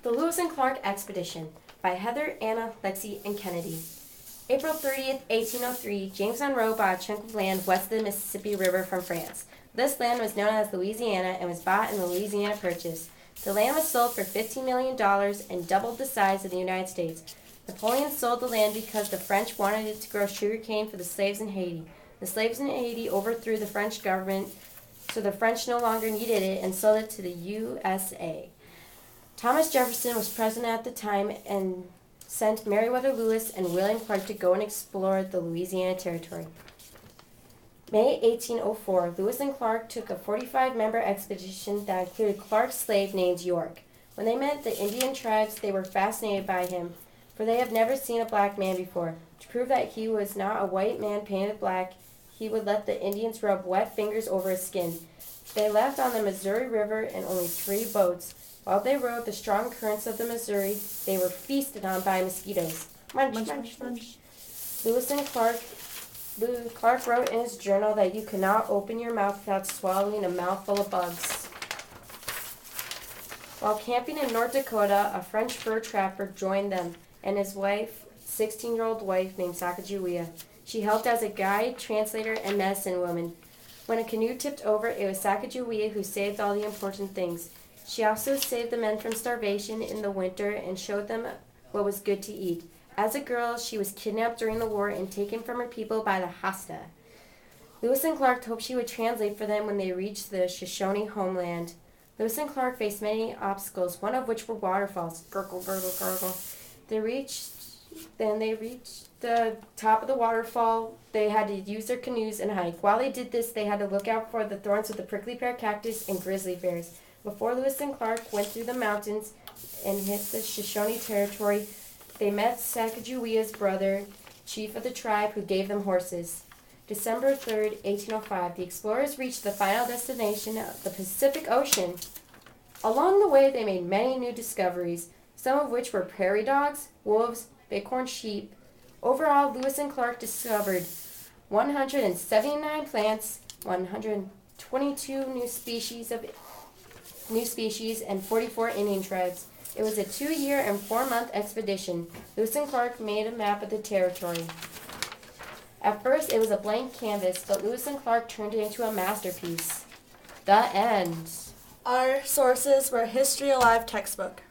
The Lewis and Clark Expedition by Heather, Anna, Lexi, and Kennedy. April 30th, 1803, James Monroe bought a chunk of land west of the Mississippi River from France. This land was known as Louisiana and was bought in the Louisiana Purchase. The land was sold for $15 million and doubled the size of the United States. Napoleon sold the land because the French wanted it to grow sugarcane for the slaves in Haiti. The slaves in Haiti overthrew the French government, so the French no longer needed it and sold it to the USA. Thomas Jefferson was president at the time and sent Meriwether Lewis and William Clark to go and explore the Louisiana Territory. May 1804, Lewis and Clark took a 45-member expedition that included Clark's slave named York. When they met the Indian tribes, they were fascinated by him, for they had never seen a black man before. To prove that he was not a white man painted black, he would let the Indians rub wet fingers over his skin. They left on the Missouri River in only 3 boats. While they rode the strong currents of the Missouri, they were feasted on by mosquitoes. Munch, munch, munch, munch. Clark wrote in his journal that you could not open your mouth without swallowing a mouthful of bugs. While camping in North Dakota, a French fur trapper joined them and his wife, 16-year-old wife named Sacagawea. She helped as a guide, translator, and medicine woman. When a canoe tipped over, it was Sacagawea who saved all the important things. She also saved the men from starvation in the winter and showed them what was good to eat. As a girl, she was kidnapped during the war and taken from her people by the Hasta. Lewis and Clark hoped she would translate for them when they reached the Shoshone homeland. Lewis and Clark faced many obstacles, one of which were waterfalls. Gurgle, gurgle, gurgle. They reached the top of the waterfall. They had to use their canoes and hike. While they did this, they had to look out for the thorns of the prickly pear cactus and grizzly bears. Before Lewis and Clark went through the mountains and hit the Shoshone territory, they met Sacagawea's brother, chief of the tribe, who gave them horses. December 3rd, 1805, the explorers reached the final destination of the Pacific Ocean. Along the way, they made many new discoveries, some of which were prairie dogs, wolves, bighorn sheep. Overall, Lewis and Clark discovered 179 plants, 122 new species, and 44 Indian tribes. It was a 2-year and 4-month expedition. Lewis and Clark made a map of the territory. At first, it was a blank canvas, but Lewis and Clark turned it into a masterpiece. The end. Our sources were History Alive textbook.